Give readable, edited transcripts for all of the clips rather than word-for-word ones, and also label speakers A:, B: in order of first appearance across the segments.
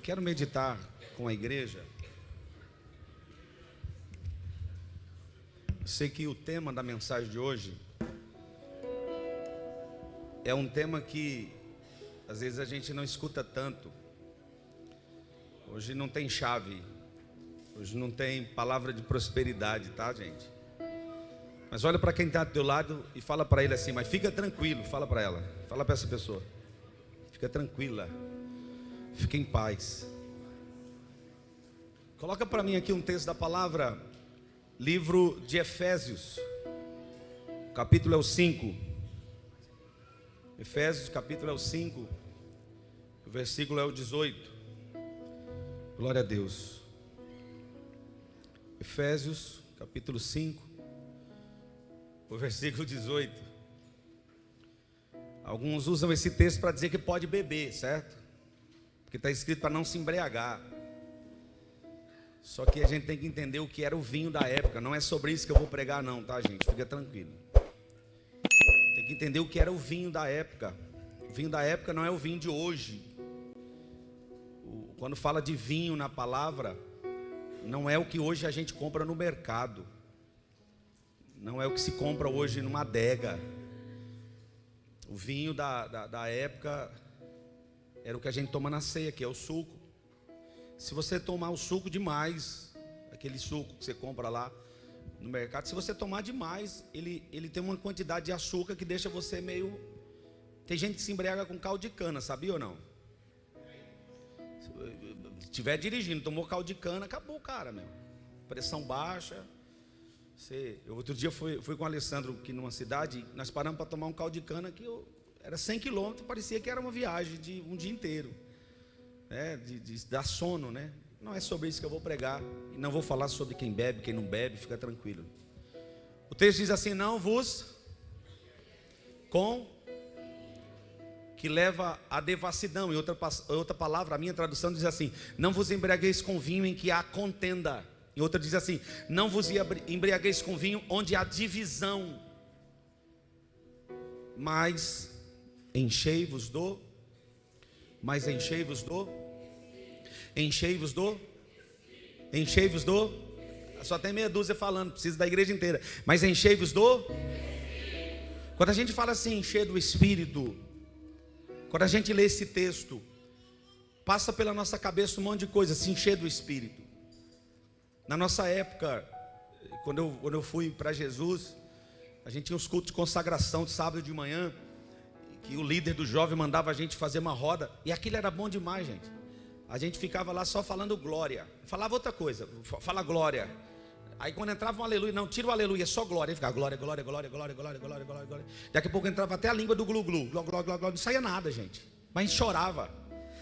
A: quero meditar com a igreja. Eu sei que o tema da mensagem de hoje é um tema que às vezes a gente não escuta tanto. Hoje não tem chave, hoje não tem palavra de prosperidade, tá, gente? Mas olha para quem está do teu lado e fala para ele assim, mas fica tranquilo, fala para ela, fala para essa pessoa, fica tranquila, fica em paz. Coloca para mim aqui um texto da palavra, livro de Efésios, capítulo é o 5, Efésios capítulo é o 5, o versículo é o 18, glória a Deus. Efésios capítulo 5, o versículo 18. Alguns usam esse texto para dizer que pode beber, certo? Porque está escrito para não se embriagar. Só que a gente tem que entender o que era o vinho da época. Não é sobre isso que eu vou pregar não, tá, gente? Fica tranquilo. Tem que entender o que era o vinho da época. O vinho da época não é o vinho de hoje. Quando fala de vinho na palavra, não é o que hoje a gente compra no mercado. Não é o que se compra hoje numa adega. O vinho da época era o que a gente toma na ceia, que é o suco. Se você tomar o suco demais, aquele suco que você compra lá no mercado, se você tomar demais, ele tem uma quantidade de açúcar que deixa você meio... Tem gente que se embriaga com caldo de cana, sabia ou não? Se estiver dirigindo, tomou caldo de cana, acabou, cara, meu. Pressão baixa. Outro dia fui com o Alessandro aqui numa cidade, nós paramos para tomar um caldo de cana que era 100 quilômetros, parecia que era uma viagem de um dia inteiro, né? Dar sono, né? Não é sobre isso que eu vou pregar, e não vou falar sobre quem bebe, quem não bebe, fica tranquilo. O texto diz assim, não vos com que leva à devassidão, e outra palavra, a minha tradução diz assim, não vos embriagueis com vinho em que há contenda. Em outra diz assim, não vos embriagueis com vinho onde há divisão, mas enchei-vos do, só tem meia dúzia falando, precisa da igreja inteira, mas enchei-vos do, quando a gente fala assim, encher do Espírito, quando a gente lê esse texto, passa pela nossa cabeça um monte de coisa, se encher do Espírito. Na nossa época, quando eu fui para Jesus, a gente tinha os cultos de consagração de sábado de manhã, que o líder do jovem mandava a gente fazer uma roda, e aquilo era bom demais, gente. A gente ficava lá só falando glória, falava outra coisa, fala glória. Aí quando entrava um aleluia, não, tira o aleluia, é só glória, aí ficava glória, glória, glória, glória, glória, glória, glória, glória. Daqui a pouco entrava até a língua do glu-glu, glória, glória, glória, não saía nada, gente. Mas a gente chorava.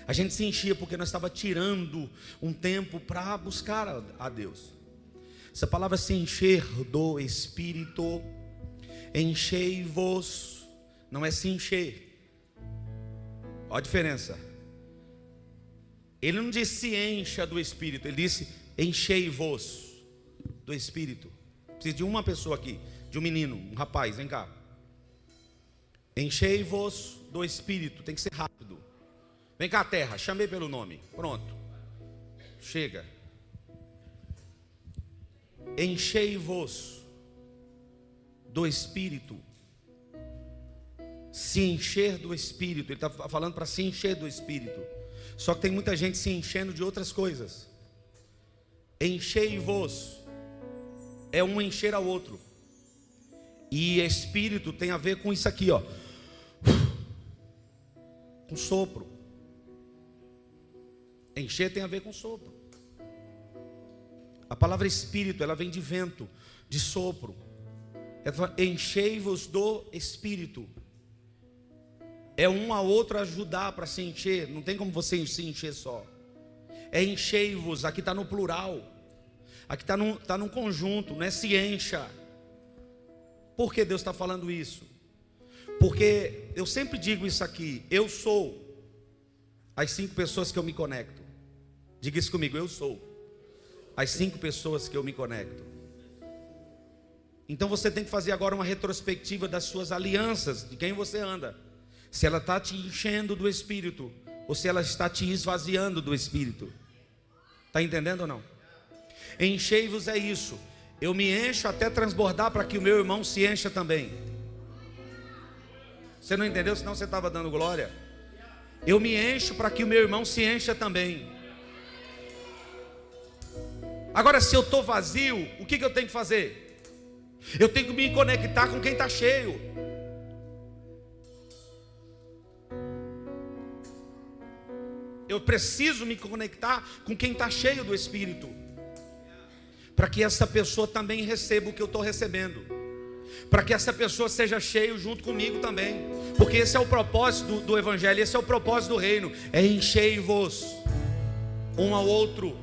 A: A gente se enchia porque nós estávamos tirando um tempo para buscar a Deus. Essa palavra se encher do Espírito, enchei-vos, não é se encher. Olha a diferença. Ele não disse se encha do Espírito, ele disse enchei-vos do Espírito. Preciso de uma pessoa aqui, de um menino, um rapaz, vem cá. Enchei-vos do Espírito, tem que ser rápido. Vem cá, terra, chamei pelo nome. Pronto. Chega. Enchei-vos do Espírito. Se encher do Espírito. Ele está falando para se encher do Espírito. Só que tem muita gente se enchendo de outras coisas. Enchei-vos é um encher ao outro. E Espírito tem a ver com isso aqui, ó. Com sopro. Encher tem a ver com sopro. A palavra Espírito, ela vem de vento, de sopro. Enchei-vos do Espírito. É um ao outro ajudar para se encher. Não tem como você se encher só. É enchei-vos, aqui está no plural. Aqui está num conjunto, não é se encha. Por que Deus está falando isso? Porque eu sempre digo isso aqui, eu sou as 5 pessoas que eu me conecto. Diga isso comigo, eu sou as 5 pessoas que eu me conecto. Então você tem que fazer agora uma retrospectiva das suas alianças, de quem você anda. Se ela está te enchendo do Espírito, ou se ela está te esvaziando do Espírito. Está entendendo ou não? Enchei-vos é isso. Eu me encho até transbordar para que o meu irmão se encha também. Você não entendeu? Senão você estava dando glória. Eu me encho para que o meu irmão se encha também. Agora, se eu estou vazio, o que eu tenho que fazer? Eu tenho que me conectar com quem está cheio. Eu preciso me conectar com quem está cheio do Espírito, para que essa pessoa também receba o que eu estou recebendo, para que essa pessoa seja cheia junto comigo também, porque esse é o propósito do Evangelho, esse é o propósito do reino, é enchei-vos um ao outro.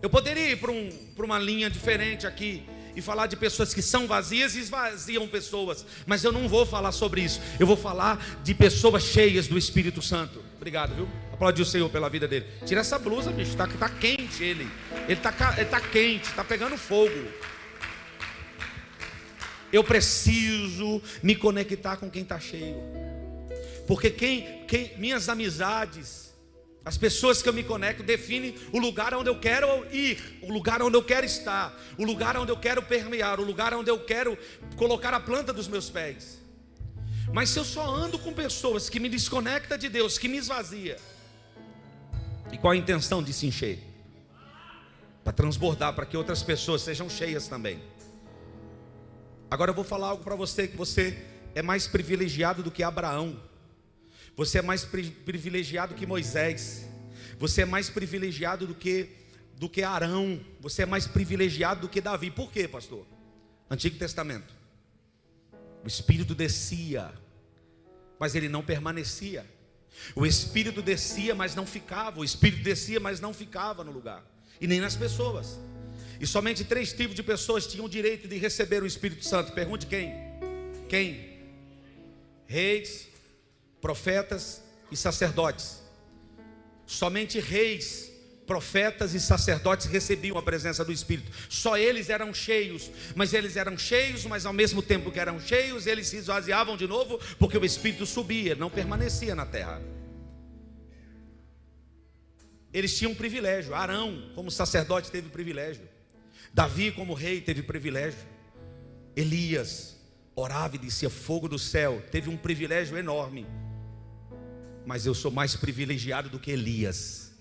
A: Eu poderia ir para uma linha diferente aqui e falar de pessoas que são vazias e esvaziam pessoas, mas eu não vou falar sobre isso. Eu vou falar de pessoas cheias do Espírito Santo. Obrigado, viu? Aplaude o Senhor pela vida dele. Tira essa blusa, bicho, tá quente ele tá quente, tá pegando fogo. Eu preciso me conectar com quem está cheio, porque minhas amizades, as pessoas que eu me conecto, definem o lugar onde eu quero ir, o lugar onde eu quero estar, o lugar onde eu quero permear, o lugar onde eu quero colocar a planta dos meus pés. Mas se eu só ando com pessoas que me desconectam de Deus, que me esvazia, e qual a intenção de se encher? Para transbordar, para que outras pessoas sejam cheias também. Agora eu vou falar algo para você, que você é mais privilegiado do que Abraão. Você é mais privilegiado que Moisés. Você é mais privilegiado do que Arão. Você é mais privilegiado do que Davi. Por quê, pastor? Antigo Testamento. O Espírito descia, mas ele não permanecia. O Espírito descia, mas não ficava. O Espírito descia, mas não ficava no lugar, e nem nas pessoas. E somente 3 tipos de pessoas tinham o direito de receber o Espírito Santo. Pergunte quem? Quem? Reis, profetas e sacerdotes. Somente reis, profetas e sacerdotes recebiam a presença do Espírito. Só eles eram cheios, mas ao mesmo tempo que eram cheios, eles se esvaziavam de novo, porque o Espírito subia, não permanecia na terra. Eles tinham um privilégio. Arão, como sacerdote, teve privilégio. Davi, como rei, teve privilégio. Elias orava e descia fogo do céu, teve um privilégio enorme. Mas eu sou mais privilegiado do que Elias.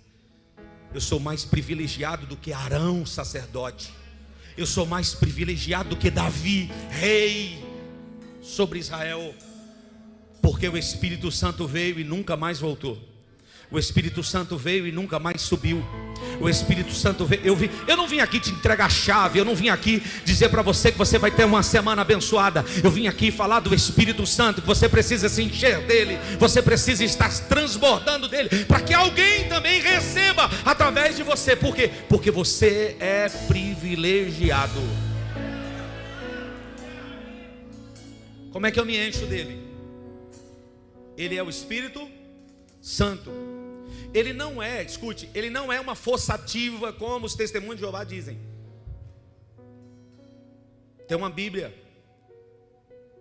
A: Eu sou mais privilegiado do que Arão, sacerdote. Eu sou mais privilegiado do que Davi, rei sobre Israel. Porque o Espírito Santo veio e nunca mais voltou. O Espírito Santo veio e nunca mais subiu. O Espírito Santo veio. Eu não vim aqui te entregar a chave. Eu não vim aqui dizer para você que você vai ter uma semana abençoada. Eu vim aqui falar do Espírito Santo, que você precisa se encher dele. Você precisa estar transbordando dele, para que alguém também receba através de você. Por quê? Porque você é privilegiado. Como é que eu me encho dele? Ele é o Espírito Santo. Ele não é, escute, ele não é uma força ativa como os testemunhos de Jeová dizem. Tem uma Bíblia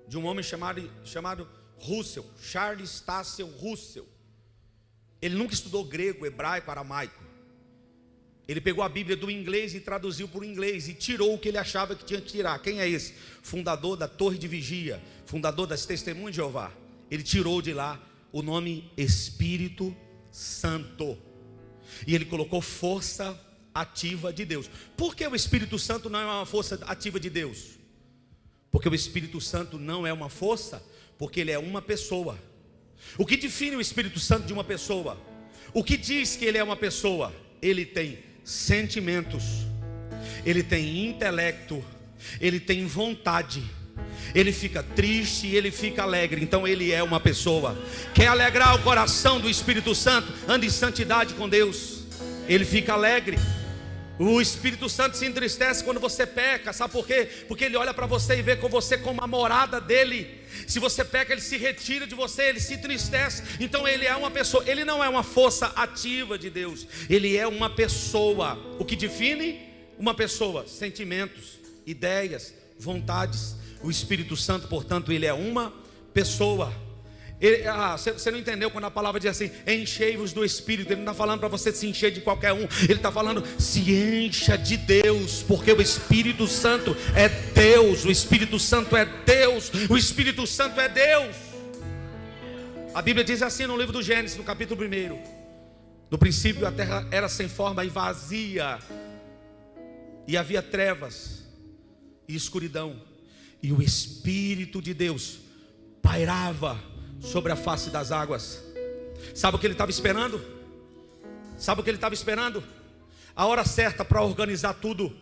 A: de um homem chamado Russell, Charles Tazel Russell. Ele nunca estudou grego, hebraico, aramaico. Ele pegou a Bíblia do inglês e traduziu para o inglês e tirou o que ele achava que tinha que tirar. Quem é esse? Fundador da Torre de Vigia, fundador das Testemunhas de Jeová. Ele tirou de lá o nome Espírito Santo, e ele colocou força ativa de Deus. Por que o Espírito Santo não é uma força ativa de Deus? Porque o Espírito Santo não é uma força, porque ele é uma pessoa. O que define o Espírito Santo de uma pessoa? O que diz que ele é uma pessoa? Ele tem sentimentos, ele tem intelecto, ele tem vontade. Ele fica triste e ele fica alegre. Então ele é uma pessoa. Quer alegrar o coração do Espírito Santo? Ande em santidade com Deus. Ele fica alegre. O Espírito Santo se entristece quando você peca. Sabe por quê? Porque ele olha para você e vê com você como a morada dele. Se você peca, ele se retira de você, ele se entristece. Então ele é uma pessoa. Ele não é uma força ativa de Deus. Ele é uma pessoa. O que define uma pessoa? Sentimentos, ideias, vontades. O Espírito Santo, portanto, ele é uma pessoa. Você não entendeu quando a palavra diz assim: enchei-vos do Espírito. Ele não está falando para você se encher de qualquer um. Ele está falando: se encha de Deus, porque o Espírito Santo é Deus. O Espírito Santo é Deus. O Espírito Santo é Deus. A Bíblia diz assim no livro do Gênesis, no capítulo 1: no princípio a terra era sem forma e vazia, e havia trevas e escuridão, e o Espírito de Deus pairava sobre a face das águas. Sabe o que ele estava esperando? Sabe o que ele estava esperando? A hora certa para organizar tudo.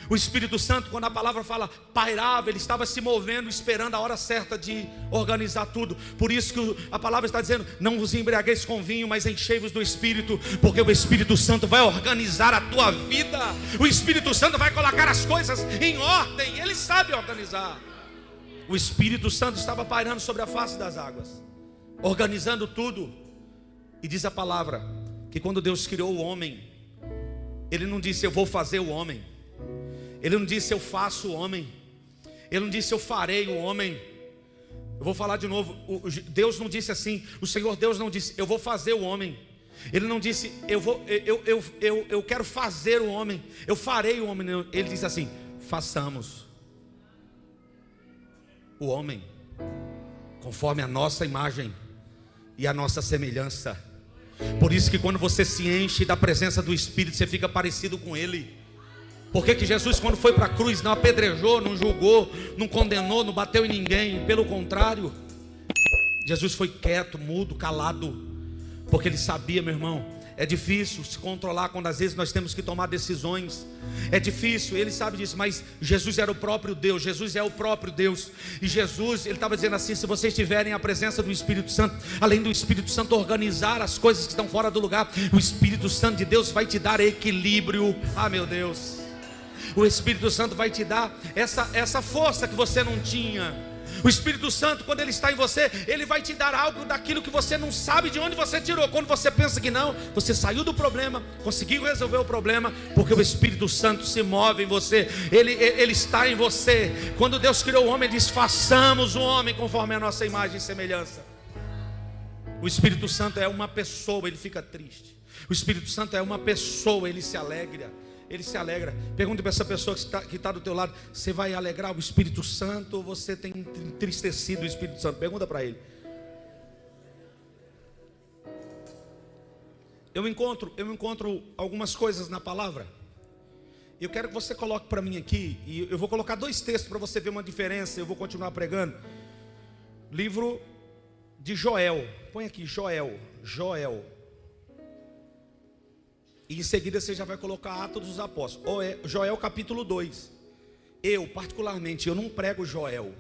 A: O Espírito Santo, quando a palavra fala pairava, ele estava se movendo, esperando a hora certa de organizar tudo. Por isso que a palavra está dizendo: não vos embriagueis com vinho, mas enchei-vos do Espírito, porque o Espírito Santo vai organizar a tua vida. O Espírito Santo vai colocar as coisas em ordem. Ele sabe organizar. O Espírito Santo estava pairando sobre a face das águas, organizando tudo. E diz a palavra que quando Deus criou o homem, Ele não disse: eu vou fazer o homem. Ele não disse: eu faço o homem. Ele não disse: eu farei o homem. Eu vou falar de novo. Deus não disse assim. O Senhor Deus não disse: eu vou fazer o homem. Ele não disse: eu quero fazer o homem, eu farei o homem. Ele disse assim: façamos o homem conforme a nossa imagem e a nossa semelhança. Por isso que quando você se enche da presença do Espírito, você fica parecido com Ele. Por que Jesus, quando foi para a cruz, não apedrejou, não julgou, não condenou, não bateu em ninguém? Pelo contrário, Jesus foi quieto, mudo, calado, porque Ele sabia, meu irmão, é difícil se controlar quando às vezes nós temos que tomar decisões. É difícil, Ele sabe disso, mas Jesus era o próprio Deus. Jesus é o próprio Deus. E Jesus, Ele estava dizendo assim: se vocês tiverem a presença do Espírito Santo, além do Espírito Santo organizar as coisas que estão fora do lugar, o Espírito Santo de Deus vai te dar equilíbrio. Ah, meu Deus, o Espírito Santo vai te dar essa força que você não tinha. O Espírito Santo, quando Ele está em você, Ele vai te dar algo daquilo que você não sabe de onde você tirou. Quando você pensa que não, você saiu do problema, conseguiu resolver o problema, porque o Espírito Santo se move em você. Ele está em você. Quando Deus criou o homem, Ele disse: façamos o homem conforme a nossa imagem e semelhança. O Espírito Santo é uma pessoa, Ele fica triste. O Espírito Santo é uma pessoa, Ele se alegra. Ele se alegra. Pergunte para essa pessoa que está do teu lado: você vai alegrar o Espírito Santo ou você tem entristecido o Espírito Santo? Pergunta para ele. Eu encontro algumas coisas na palavra. Eu quero que você coloque para mim aqui, e eu vou colocar 2 textos para você ver uma diferença. Eu vou continuar pregando. Livro de Joel. Põe aqui, Joel. E em seguida você já vai colocar Atos dos Apóstolos. Joel capítulo 2. Eu particularmente, eu não prego Joel,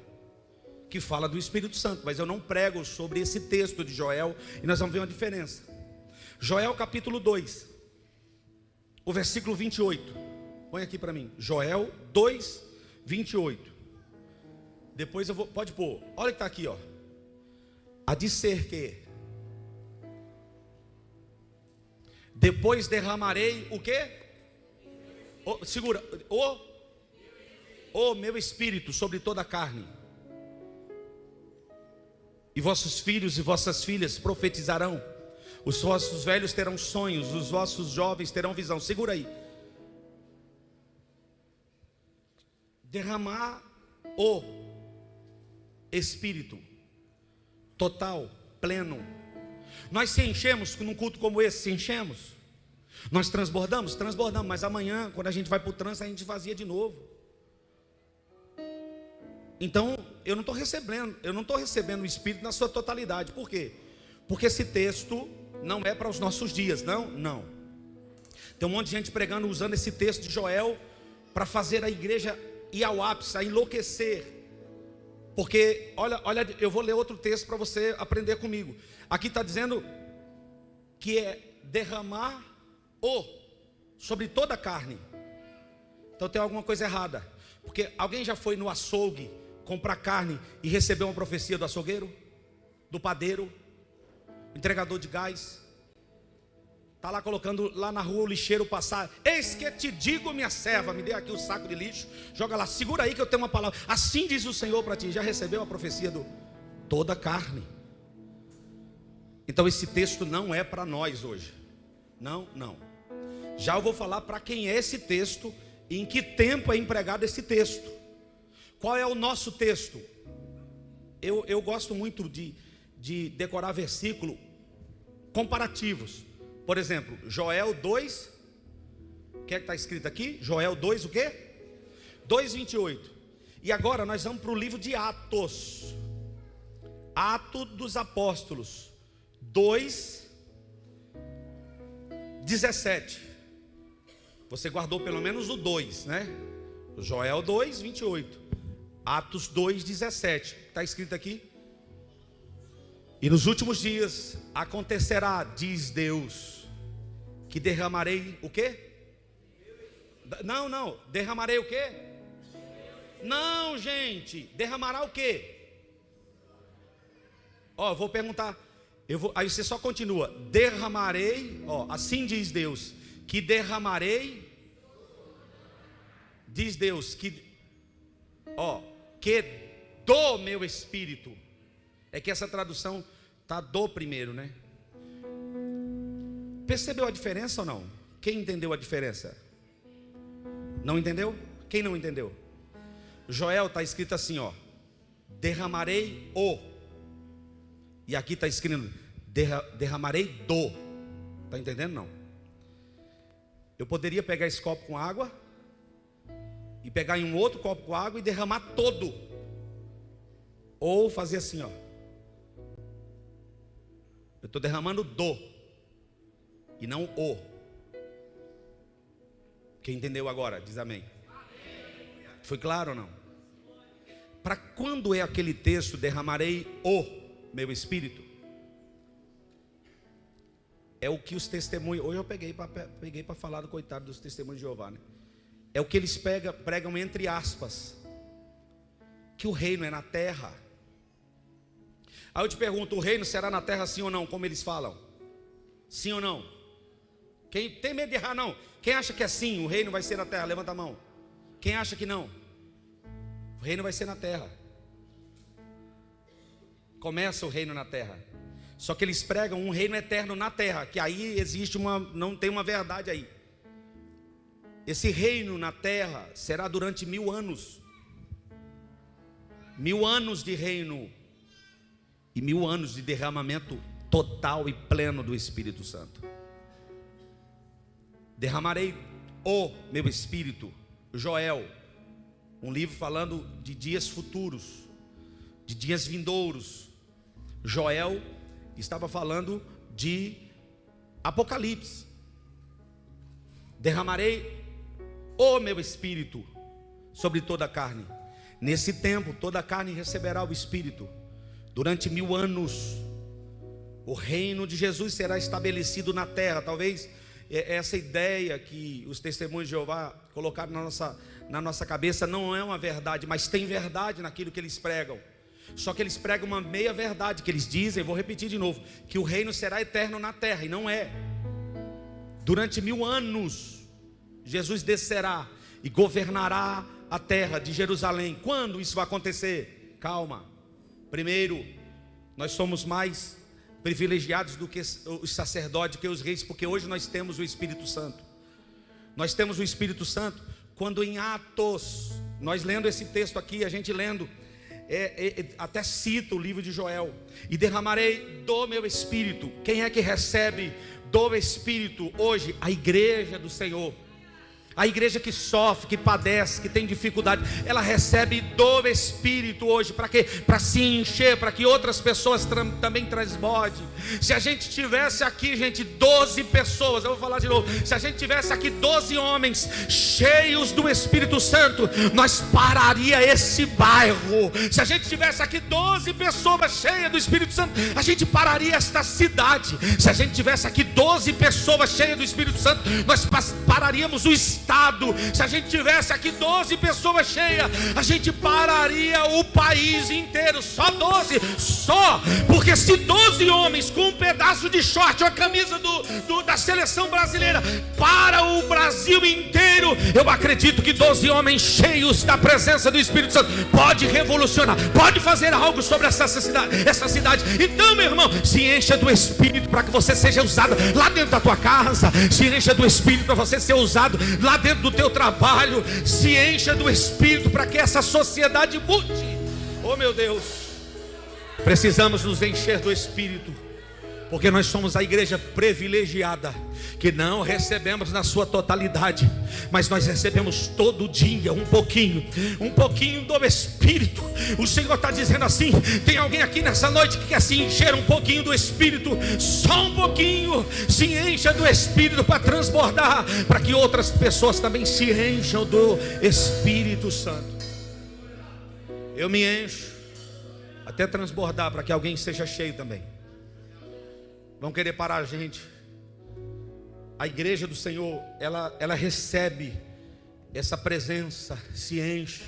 A: que fala do Espírito Santo, mas eu não prego sobre esse texto de Joel. E nós vamos ver uma diferença. Joel capítulo 2, o versículo 28. Põe aqui para mim, Joel 2, 28. Depois eu vou, pode pôr. Olha que está aqui, ó. A dizer que depois derramarei o quê? Segura. O meu Espírito sobre toda a carne. E vossos filhos e vossas filhas profetizarão. Os vossos velhos terão sonhos. Os vossos jovens terão visão. Segura aí. Derramar o Espírito total, pleno. Nós se enchemos num culto como esse, se enchemos. Nós transbordamos, mas amanhã, quando a gente vai para o trânsito, a gente vazia de novo. Então, eu não estou recebendo o Espírito na sua totalidade. Por quê? Porque esse texto não é para os nossos dias, não. Tem um monte de gente pregando, usando esse texto de Joel para fazer a igreja ir ao ápice, a enlouquecer. Porque, olha, eu vou ler outro texto para você aprender comigo. Aqui está dizendo que é derramar sobre toda a carne. Então tem alguma coisa errada. Porque alguém já foi no açougue comprar carne e recebeu uma profecia do açougueiro, do padeiro, entregador de gás? Está lá colocando lá na rua o lixeiro passar: eis que te digo, minha serva, me dê aqui o saco de lixo, joga lá, segura aí que eu tenho uma palavra. Assim diz o Senhor para ti. Já recebeu a profecia do toda a carne? Então esse texto não é para nós hoje. Não, não. Já eu vou falar para quem é esse texto e em que tempo é empregado esse texto. Qual é o nosso texto? Eu gosto muito de decorar versículo comparativos. Por exemplo, Joel 2, o que é que está escrito aqui? Joel 2 o quê? 2:28. E agora nós vamos para o livro de Atos. Atos dos Apóstolos 2:17. Você guardou pelo menos o 2, né? Joel 2:28. Atos 2:17. Está escrito aqui. E nos últimos dias acontecerá, diz Deus, que derramarei o quê? Não, derramarei o quê? Não, gente, derramará o quê? Ó, vou perguntar, aí você só continua. Derramarei, ó, assim diz Deus, que derramarei, diz Deus, que do meu espírito. É que essa tradução está do primeiro, né? Percebeu a diferença ou não? Quem entendeu a diferença? Não entendeu? Quem não entendeu? Joel está escrito assim, ó, derramarei o. E aqui está escrito derramarei do. Está entendendo não? Eu poderia pegar esse copo com água e pegar em um outro copo com água e derramar todo. Ou fazer assim, ó. Eu estou derramando do e não o. Quem entendeu agora, diz amém. Foi claro ou não? Para quando é aquele texto, derramarei o meu espírito? É o que os testemunhos, hoje eu peguei para falar do coitado dos testemunhos de Jeová, né? É o que eles pregam entre aspas, que o reino é na terra. Aí eu te pergunto, o reino será na terra sim ou não, como eles falam? Sim ou não? Quem tem medo de errar não? Quem acha que é sim, o reino vai ser na terra, levanta a mão. Quem acha que não? O reino vai ser na terra. Começa o reino na terra. Só que eles pregam um reino eterno na terra, que aí existe não tem uma verdade aí. Esse reino na terra será durante 1000 anos. 1000 anos de reino. E 1000 anos de derramamento total e pleno do Espírito Santo. Derramarei o meu Espírito. Joel, um livro falando de dias futuros, de dias vindouros. Joel estava falando de Apocalipse. Derramarei o meu Espírito sobre toda a carne. Nesse tempo toda a carne receberá o Espírito. Durante 1000 anos o reino de Jesus será estabelecido na terra. Talvez essa ideia que os testemunhos de Jeová colocaram na nossa cabeça não é uma verdade, mas tem verdade naquilo que eles pregam. Só que eles pregam uma meia verdade, que eles dizem, vou repetir de novo, que o reino será eterno na terra, e não é. Durante 1000 anos Jesus descerá e governará a terra de Jerusalém. Quando isso vai acontecer? Calma. Primeiro, nós somos mais privilegiados do que os sacerdotes, que os reis, porque hoje nós temos o Espírito Santo. Nós temos o Espírito Santo quando em Atos, nós lendo esse texto aqui, a gente lendo, até cita o livro de Joel. E derramarei do meu Espírito. Quem é que recebe do Espírito hoje? A igreja do Senhor. A igreja que sofre, que padece, que tem dificuldade, ela recebe do Espírito hoje. Para quê? Para se encher, para que outras pessoas também transbordem. Se a gente tivesse aqui, gente, 12 pessoas, eu vou falar de novo. Se a gente tivesse aqui 12 homens cheios do Espírito Santo, nós pararia esse bairro. Se a gente tivesse aqui 12 pessoas cheias do Espírito Santo, a gente pararia esta cidade. Se a gente tivesse aqui 12 pessoas cheias do Espírito Santo, nós pararíamos o estado estado. Se a gente tivesse aqui 12 pessoas cheias, a gente pararia o país inteiro. Só 12, só. Porque se 12 homens com um pedaço de short ou a camisa da seleção brasileira para o Brasil inteiro, eu acredito que 12 homens cheios da presença do Espírito Santo pode revolucionar, pode fazer algo sobre essa cidade. Então, meu irmão, se encha do Espírito para que você seja usado lá dentro da tua casa. Se encha do Espírito para você ser usado lá dentro do teu trabalho. Se encha do Espírito para que essa sociedade mude. Oh, meu Deus, precisamos nos encher do Espírito, porque nós somos a igreja privilegiada, que não recebemos na sua totalidade, mas nós recebemos todo dia um pouquinho do Espírito. O Senhor está dizendo assim: tem alguém aqui nessa noite que quer se encher um pouquinho do Espírito? Só um pouquinho. Se encha do Espírito para transbordar, para que outras pessoas também se encham do Espírito Santo. Eu me encho até transbordar, para que alguém seja cheio também. Vão querer parar a gente. A igreja do Senhor, ela recebe essa presença, se enche.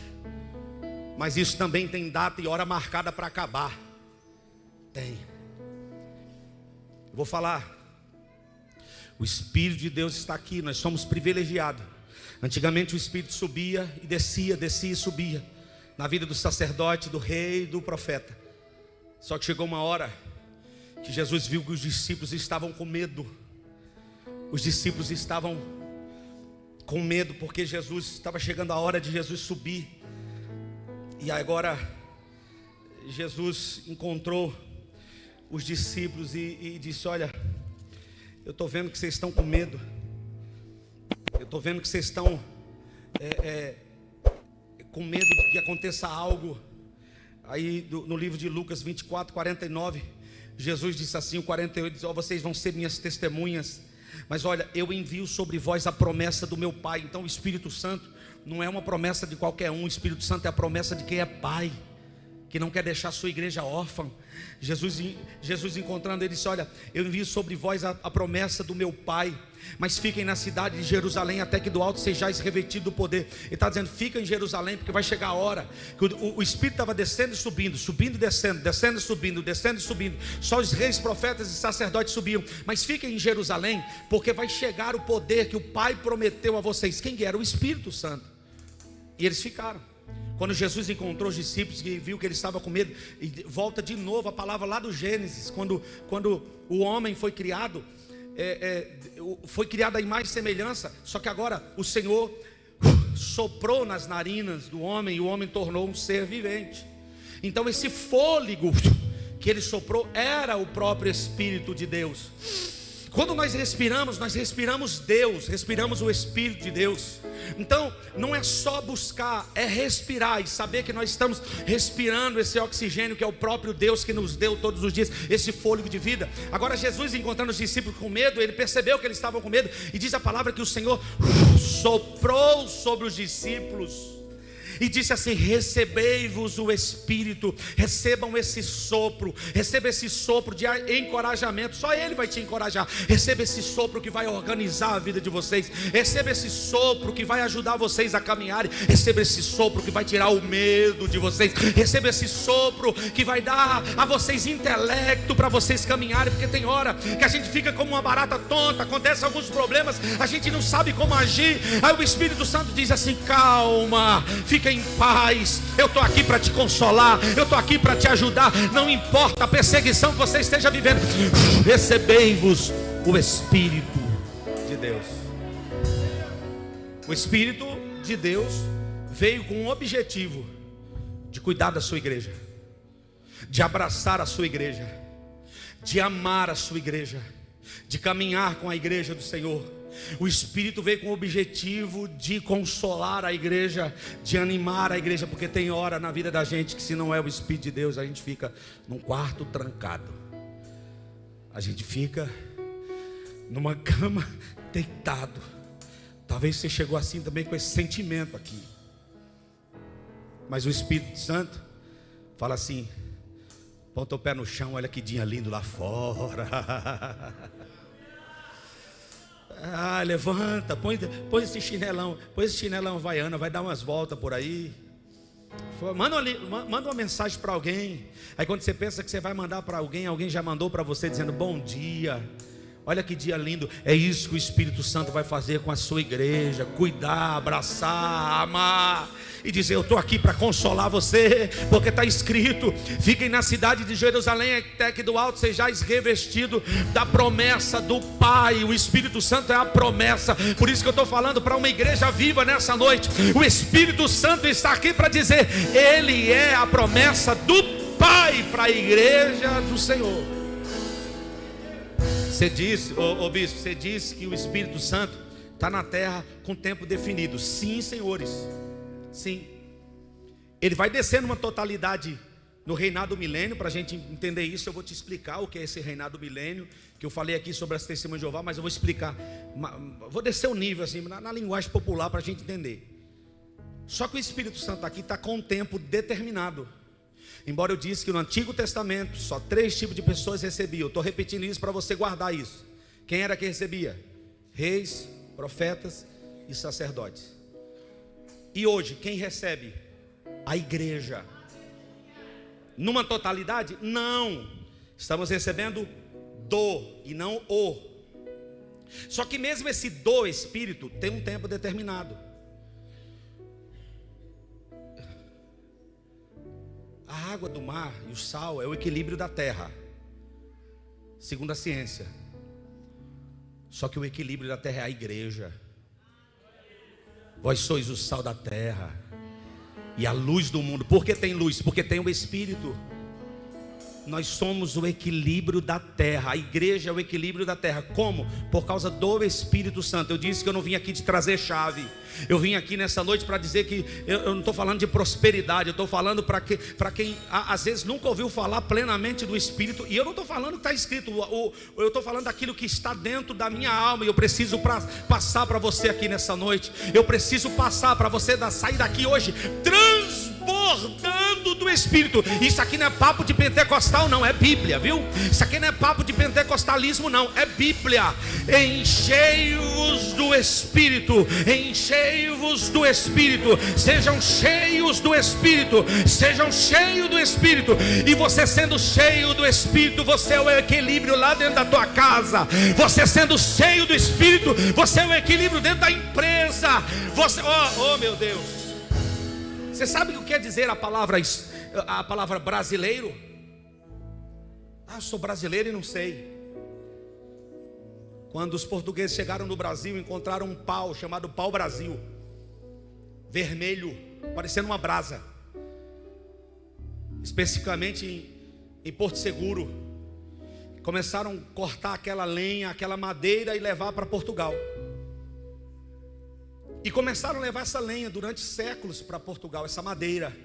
A: Mas isso também tem data e hora marcada para acabar. Tem. Eu vou falar. O Espírito de Deus está aqui. Nós somos privilegiados. Antigamente o Espírito subia e descia e subia na vida do sacerdote, do rei, do profeta. Só que chegou uma hora que Jesus viu que os discípulos estavam com medo. Os discípulos estavam com medo, porque estava chegando a hora de Jesus subir. E agora Jesus encontrou os discípulos e disse: olha, eu estou vendo que vocês estão com medo. Eu estou vendo que vocês estão com medo de que aconteça algo. Aí no livro de Lucas 24, 49, Jesus disse assim, o 48, diz: vocês vão ser minhas testemunhas, mas olha, eu envio sobre vós a promessa do meu Pai. Então o Espírito Santo não é uma promessa de qualquer um. O Espírito Santo é a promessa de quem é pai, que não quer deixar a sua igreja órfã. Jesus encontrando ele disse: olha, eu envio sobre vós a promessa do meu Pai, mas fiquem na cidade de Jerusalém até que do alto sejais revestidos do poder. Ele está dizendo: fica em Jerusalém, porque vai chegar a hora que o Espírito estava descendo e subindo, subindo e descendo, descendo e subindo, descendo e subindo. Só os reis, profetas e sacerdotes subiam. Mas fiquem em Jerusalém, porque vai chegar o poder que o Pai prometeu a vocês. Quem era? O Espírito Santo. E eles ficaram. Quando Jesus encontrou os discípulos e viu que eles estavam com medo, e volta de novo a palavra lá do Gênesis, quando o homem foi criado, foi criado a imagem e semelhança, só que agora o Senhor soprou nas narinas do homem, e o homem tornou um ser vivente. Então esse fôlego que ele soprou era o próprio Espírito de Deus. Quando nós respiramos Deus, respiramos o Espírito de Deus. Então não é só buscar, é respirar e saber que nós estamos respirando esse oxigênio que é o próprio Deus que nos deu todos os dias esse fôlego de vida. Agora Jesus, encontrando os discípulos com medo, ele percebeu que eles estavam com medo, e diz a palavra que o Senhor soprou sobre os discípulos e disse assim: recebei-vos o Espírito. Recebam esse sopro, receba esse sopro de encorajamento. Só Ele vai te encorajar. Receba esse sopro que vai organizar a vida de vocês. Receba esse sopro que vai ajudar vocês a caminharem. Receba esse sopro que vai tirar o medo de vocês. Receba esse sopro que vai dar a vocês intelecto para vocês caminharem. Porque tem hora que a gente fica como uma barata tonta, acontecem alguns problemas, a gente não sabe como agir. Aí o Espírito Santo diz assim: calma, fica em paz, eu estou aqui para te consolar, eu estou aqui para te ajudar. Não importa a perseguição que você esteja vivendo, recebei-vos o Espírito de Deus. O Espírito de Deus veio com o objetivo de cuidar da sua igreja, de abraçar a sua igreja, de amar a sua igreja, de caminhar com a igreja do Senhor. O Espírito veio com o objetivo de consolar a igreja, de animar a igreja, porque tem hora na vida da gente que, se não é o Espírito de Deus, a gente fica num quarto trancado, a gente fica numa cama deitado. Talvez você chegou assim também com esse sentimento aqui, mas o Espírito Santo fala assim: põe teu pé no chão, olha que dia lindo lá fora. Levanta, põe esse chinelão, havaiana, vai dar umas voltas por aí. Manda uma mensagem para alguém. Aí quando você pensa que você vai mandar para alguém, alguém já mandou para você dizendo bom dia. Olha que dia lindo. É isso que o Espírito Santo vai fazer com a sua igreja: cuidar, abraçar, amar e dizer: eu estou aqui para consolar você, porque está escrito: fiquem na cidade de Jerusalém, até que do alto sejais revestido da promessa do Pai. O Espírito Santo é a promessa. Por isso que eu estou falando para uma igreja viva nessa noite. O Espírito Santo está aqui para dizer: Ele é a promessa do Pai para a igreja do Senhor. Você disse, bispo, você disse que o Espírito Santo está na terra com tempo definido. Sim, senhores, sim. Ele vai descer numa totalidade no reinado milênio. Para a gente entender isso, eu vou te explicar o que é esse reinado milênio, que eu falei aqui sobre as testemunhas de Jeová, mas eu vou explicar, vou descer o nível assim, na linguagem popular, para a gente entender. Só que o Espírito Santo aqui está com um tempo determinado. Embora eu disse que no Antigo Testamento só 3 tipos de pessoas recebiam. Eu estou repetindo isso para você guardar isso. Quem era que recebia? Reis, profetas e sacerdotes. E hoje, quem recebe? A igreja. Numa totalidade? Não. Estamos recebendo do e não o. Só que mesmo esse do Espírito tem um tempo determinado. A água do mar e o sal é o equilíbrio da terra, segundo a ciência. Só que o equilíbrio da terra é a igreja. Vós sois o sal da terra e a luz do mundo. Por que tem luz? Porque tem o Espírito. Nós somos o equilíbrio da terra. A igreja é o equilíbrio da terra. Como? Por causa do Espírito Santo. Eu disse que eu não vim aqui te trazer chave. Eu vim aqui nessa noite para dizer que eu não estou falando de prosperidade. Eu estou falando para quem às vezes nunca ouviu falar plenamente do Espírito. E eu não estou falando que está escrito. Eu estou falando daquilo que está dentro da minha alma. E eu preciso passar para você aqui nessa noite. Eu preciso passar para você sair daqui hoje transbordando do Espírito. Isso aqui não é papo de pentecostal, não, é Bíblia, viu? Isso aqui não é papo de pentecostalismo, não, é Bíblia. Enchei-vos do Espírito, enchei-vos do Espírito, sejam cheios do Espírito, sejam cheios do Espírito. E você sendo cheio do Espírito, você é o equilíbrio lá dentro da tua casa. Você sendo cheio do Espírito, você é o equilíbrio dentro da empresa. Você, oh meu Deus. Você sabe o que quer dizer a palavra brasileiro? Eu sou brasileiro e não sei. Quando os portugueses chegaram no Brasil, encontraram um pau chamado pau-brasil, vermelho, parecendo uma brasa, especificamente em Porto Seguro. Começaram a cortar aquela lenha, aquela madeira e levar para Portugal. E começaram a levar essa lenha durante séculos para Portugal, essa madeira.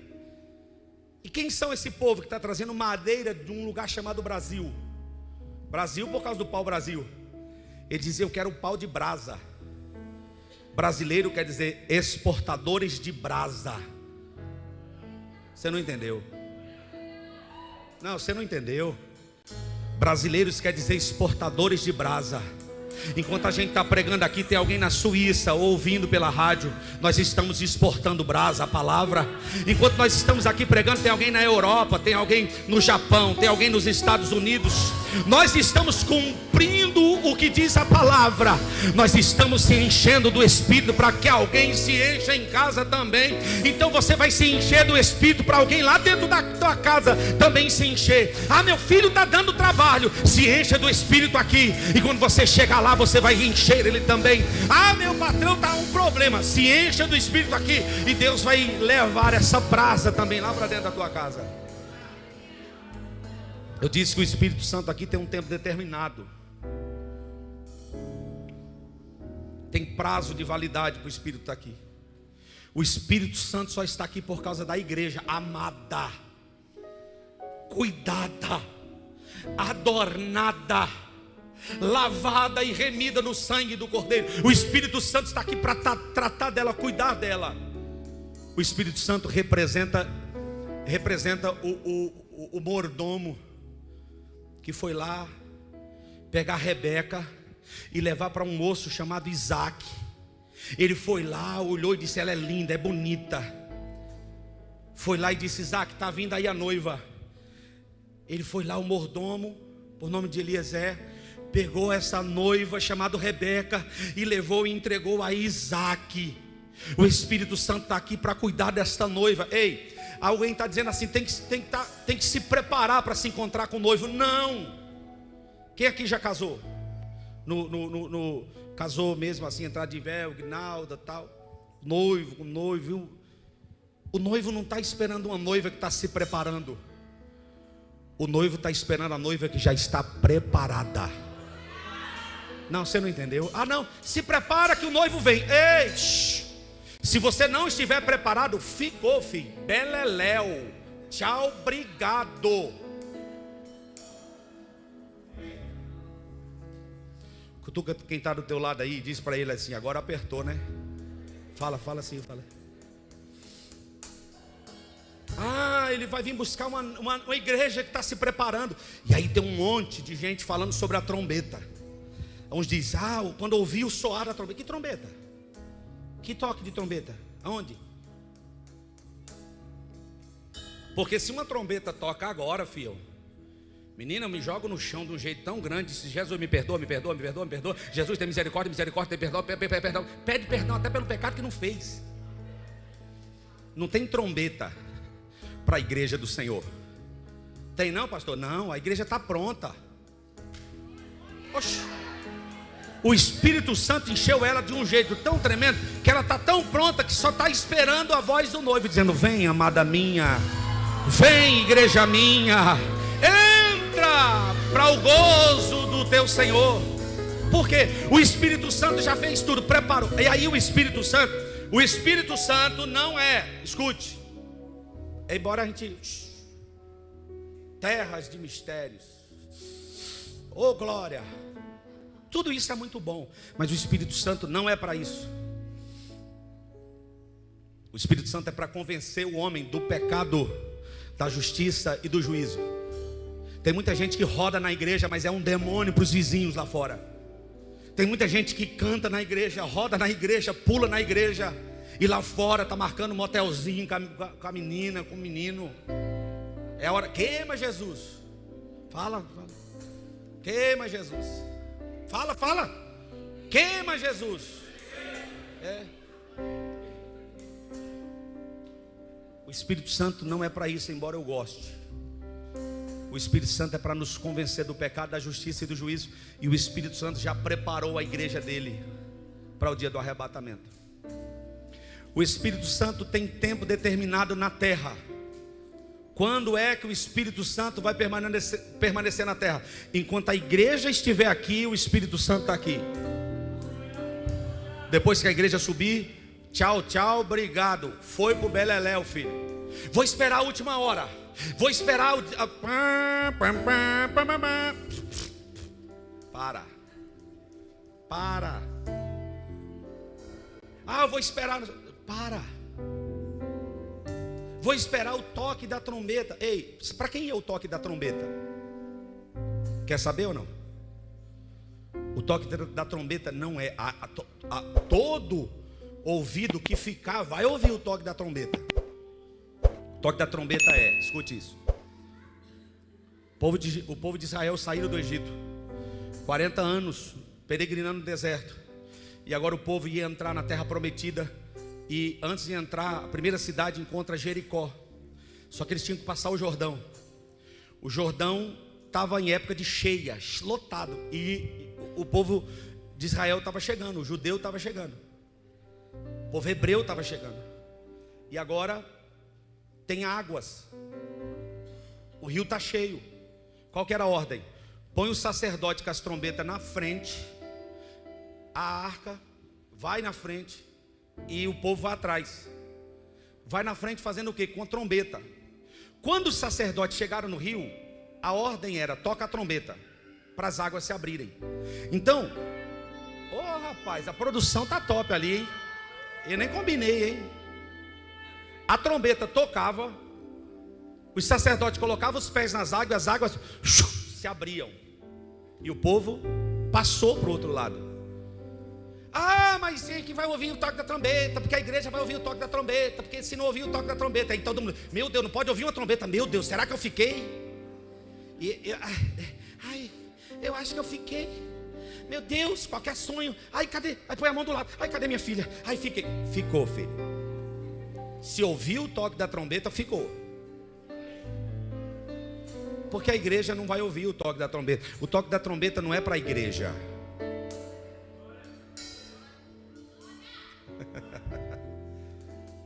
A: E quem são esse povo que está trazendo madeira de um lugar chamado Brasil? Brasil por causa do pau-brasil. Ele dizia: eu quero um pau de brasa. Brasileiro quer dizer exportadores de brasa. Você não entendeu? Não, você não entendeu. Brasileiros quer dizer exportadores de brasa. Enquanto a gente está pregando aqui, tem alguém na Suíça ouvindo pela rádio. Nós estamos exportando brasa, a palavra. Enquanto nós estamos aqui pregando, tem alguém na Europa, tem alguém no Japão, tem alguém nos Estados Unidos. Nós estamos cumprindo o que diz a palavra. Nós estamos se enchendo do Espírito para que alguém se encha em casa também. Então você vai se encher do Espírito para alguém lá dentro da tua casa também se encher. Ah, meu filho está dando trabalho. Se encha do Espírito aqui. E quando você chegar lá, você vai encher ele também. Ah, meu patrão está um problema. Se encha do Espírito aqui. E Deus vai levar essa brasa também lá para dentro da tua casa. Eu disse que o Espírito Santo aqui tem um tempo determinado. Tem prazo de validade para o Espírito estar aqui. O Espírito Santo só está aqui por causa da igreja amada, cuidada, adornada, lavada e remida no sangue do Cordeiro. O Espírito Santo está aqui para tratar dela, cuidar dela. O Espírito Santo representa o mordomo que foi lá pegar Rebeca e levar para um moço chamado Isaac. Ele foi lá, olhou e disse: ela é linda, é bonita. Foi lá e disse: Isaac, está vindo aí a noiva. Ele foi lá, o mordomo, por nome de Eliezer, pegou essa noiva chamada Rebeca e levou e entregou a Isaac. O Espírito Santo está aqui para cuidar desta noiva. Ei, alguém está dizendo assim: tem que se preparar para se encontrar com o noivo. Não. Quem aqui já casou? Casou mesmo assim, entrar de véu, guinalda, tal. Noivo, noivo. O noivo não está esperando uma noiva que está se preparando. O noivo está esperando a noiva que já está preparada. Não, você não entendeu? Ah, não, se prepara que o noivo vem. Ei, se você não estiver preparado, ficou, filho. Beleléu. Tchau, obrigado. Cutuca quem está do teu lado aí e diz para ele assim: agora apertou, né? Fala assim, fala. Ah, ele vai vir buscar uma igreja que está se preparando. E aí tem um monte de gente falando sobre a trombeta. Uns dizem: ah, quando ouvi o soar da trombeta. Que trombeta? Que toque de trombeta? Aonde? Porque se uma trombeta toca agora, filho, menina, eu me jogo no chão de um jeito tão grande. Se Jesus me perdoa, me perdoa, me perdoa, me perdoa. Jesus tem misericórdia, misericórdia, tem perdão, perdão. Pede perdão até pelo pecado que não fez. Não tem trombeta para a igreja do Senhor. Tem não, pastor? Não, a igreja está pronta. Oxi. O Espírito Santo encheu ela de um jeito tão tremendo que ela está tão pronta que só está esperando a voz do noivo dizendo: vem, amada minha, vem, igreja minha, entra para o gozo do teu Senhor. Porque o Espírito Santo já fez tudo, preparou. E aí o Espírito Santo não é, escute, embora a gente, terras de mistérios, oh glória, tudo isso é muito bom, mas o Espírito Santo não é para isso. O Espírito Santo é para convencer o homem do pecado, da justiça e do juízo. Tem muita gente que roda na igreja, mas é um demônio para os vizinhos lá fora. Tem muita gente que canta na igreja, roda na igreja, pula na igreja, e lá fora está marcando um motelzinho com a menina, com o menino. É hora, queima Jesus. Fala. Queima Jesus. Fala. Queima Jesus. É. O Espírito Santo não é para isso, embora eu goste. O Espírito Santo é para nos convencer do pecado, da justiça e do juízo. E o Espírito Santo já preparou a igreja dele para o dia do arrebatamento. O Espírito Santo tem tempo determinado na terra. Quando é que o Espírito Santo vai permanecer na terra? Enquanto a igreja estiver aqui, o Espírito Santo está aqui. Depois que a igreja subir, tchau, obrigado. Foi pro Beleléu, filho. Vou esperar a última hora. Vou esperar Para. Ah, eu vou esperar. Vou esperar o toque da trombeta. Ei, para quem é o toque da trombeta? Quer saber ou não? O toque da trombeta não é todo ouvido que ficar vai ouvir o toque da trombeta. O toque da trombeta é, escute isso. O povo de Israel saíram do Egito 40 anos peregrinando no deserto. E agora o povo ia entrar na terra prometida. E antes de entrar, a primeira cidade encontra Jericó. Só que eles tinham que passar o Jordão. O Jordão estava em época de cheia, lotado. E o povo de Israel estava chegando, o judeu estava chegando, o povo hebreu estava chegando. E agora tem águas, o rio está cheio. Qual que era a ordem? Põe o sacerdote com as trombetas na frente, a arca vai na frente e o povo vai atrás. Vai na frente fazendo o quê? Com a trombeta. Quando os sacerdotes chegaram no rio, a ordem era: toca a trombeta para as águas se abrirem. Então, rapaz, a produção tá top ali, hein? Eu nem combinei, hein? A trombeta tocava, os sacerdotes colocavam os pés nas águas, as águas se abriam e o povo passou para o outro lado. Ah, mas quem que vai ouvir o toque da trombeta? Porque a igreja vai ouvir o toque da trombeta. Porque se não ouvir o toque da trombeta, aí todo mundo, meu Deus, não pode ouvir uma trombeta. Meu Deus, será que eu fiquei? Eu acho que eu fiquei. Meu Deus, qualquer sonho. Ai, cadê? Aí põe a mão do lado. Ai, cadê minha filha? Aí fiquei. Ficou, filho. Se ouviu o toque da trombeta, ficou. Porque a igreja não vai ouvir o toque da trombeta. O toque da trombeta não é para a igreja.